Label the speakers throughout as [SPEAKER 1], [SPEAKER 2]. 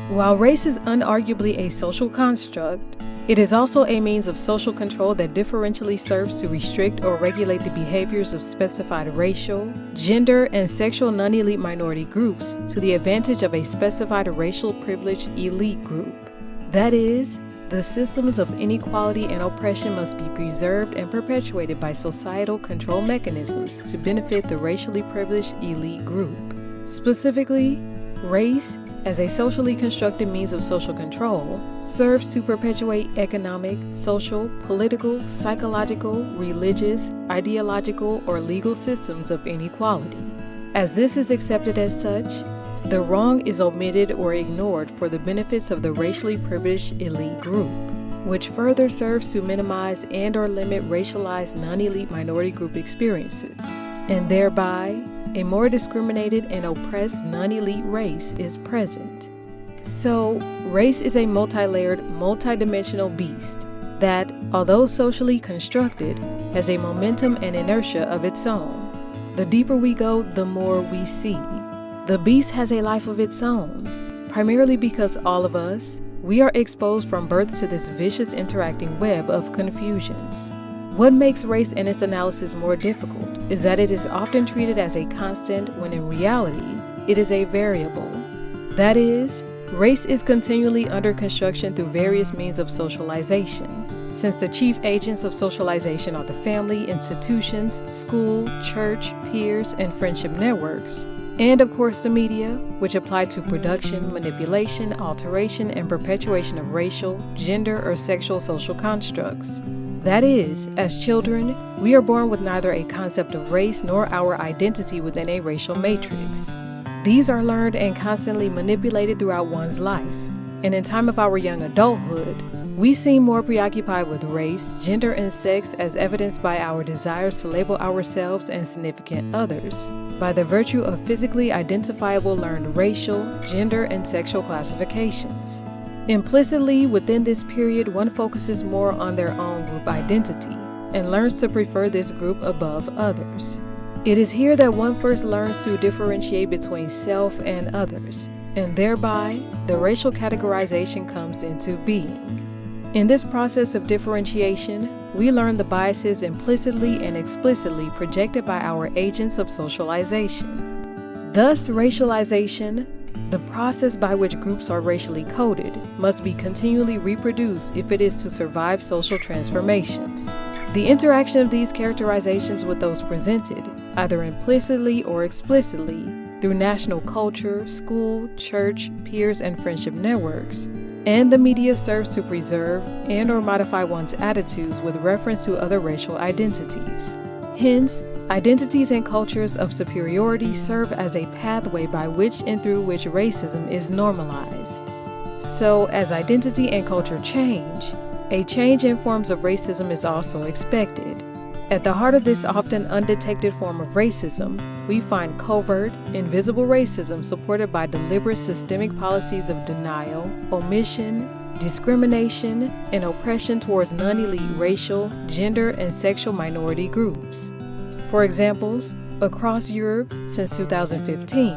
[SPEAKER 1] While race is unarguably a social construct, it is also a means of social control that differentially serves to restrict or regulate the behaviors of specified racial, gender, and sexual non-elite minority groups to the advantage of a specified racial privileged elite group. That is, the systems of inequality and oppression must be preserved and perpetuated by societal control mechanisms to benefit the racially privileged elite group. Specifically, race, as a socially constructed means of social control, serves to perpetuate economic, social, political, psychological, religious, ideological, or legal systems of inequality. As this is accepted as such, the wrong is omitted or ignored for the benefits of the racially privileged elite group, which further serves to minimize and/or limit racialized non-elite minority group experiences, and thereby a more discriminated and oppressed non-elite race is present. So, race is a multi-layered, multi-dimensional beast that, although socially constructed, has a momentum and inertia of its own. The deeper we go, the more we see. The beast has a life of its own, primarily because all of us, we are exposed from birth to this vicious interacting web of confusions. What makes race and its analysis more difficult is that it is often treated as a constant when in reality, it is a variable. That is, race is continually under construction through various means of socialization, since the chief agents of socialization are the family, institutions, school, church, peers, and friendship networks, and of course the media, which apply to production, manipulation, alteration, and perpetuation of racial, gender, or sexual social constructs. That is, as children, we are born with neither a concept of race nor our identity within a racial matrix. These are learned and constantly manipulated throughout one's life, and in time of our young adulthood, we seem more preoccupied with race, gender, and sex as evidenced by our desires to label ourselves and significant others by the virtue of physically identifiable learned racial, gender, and sexual classifications. Implicitly, within this period, one focuses more on their own group identity and learns to prefer this group above others. It is here that one first learns to differentiate between self and others, and thereby, the racial categorization comes into being. In this process of differentiation, we learn the biases implicitly and explicitly projected by our agents of socialization. Thus, racialization, the process by which groups are racially coded, must be continually reproduced if it is to survive social transformations. The interaction of these characterizations with those presented, either implicitly or explicitly, through national culture, school, church, peers, and friendship networks, and the media serves to preserve and/or modify one's attitudes with reference to other racial identities. Hence, identities and cultures of superiority serve as a pathway by which and through which racism is normalized. So, as identity and culture change, a change in forms of racism is also expected. At the heart of this often undetected form of racism, we find covert, invisible racism supported by deliberate systemic policies of denial, omission, discrimination, and oppression towards non-elite racial, gender, and sexual minority groups. For examples, across Europe since 2015,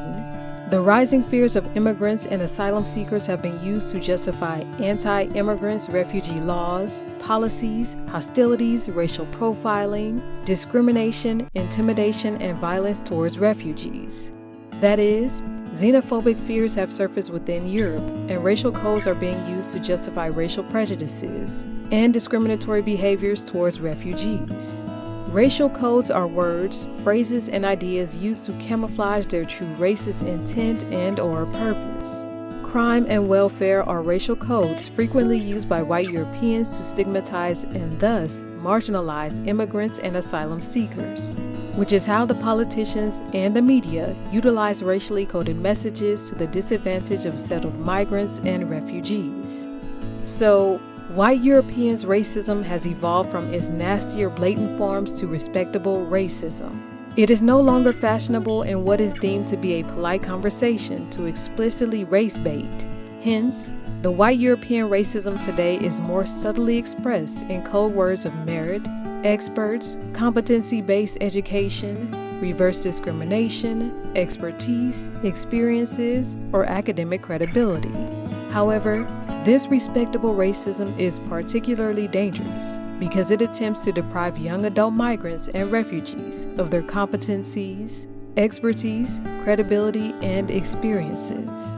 [SPEAKER 1] the rising fears of immigrants and asylum seekers have been used to justify anti-immigrants refugee laws, policies, hostilities, racial profiling, discrimination, intimidation, and violence towards refugees. That is, xenophobic fears have surfaced within Europe, and racial codes are being used to justify racial prejudices and discriminatory behaviors towards refugees. Racial codes are words, phrases, and ideas used to camouflage their true racist intent and/or purpose. Crime and welfare are racial codes frequently used by white Europeans to stigmatize and thus marginalize immigrants and asylum seekers, which is how the politicians and the media utilize racially coded messages to the disadvantage of settled migrants and refugees. So, white Europeans' racism has evolved from its nastier blatant forms to respectable racism. It is no longer fashionable in what is deemed to be a polite conversation to explicitly race bait. Hence, the white European racism today is more subtly expressed in code words of merit, experts, competency-based education, reverse discrimination, expertise, experiences, or academic credibility. However, this respectable racism is particularly dangerous because it attempts to deprive young adult migrants and refugees of their competencies, expertise, credibility, and experiences.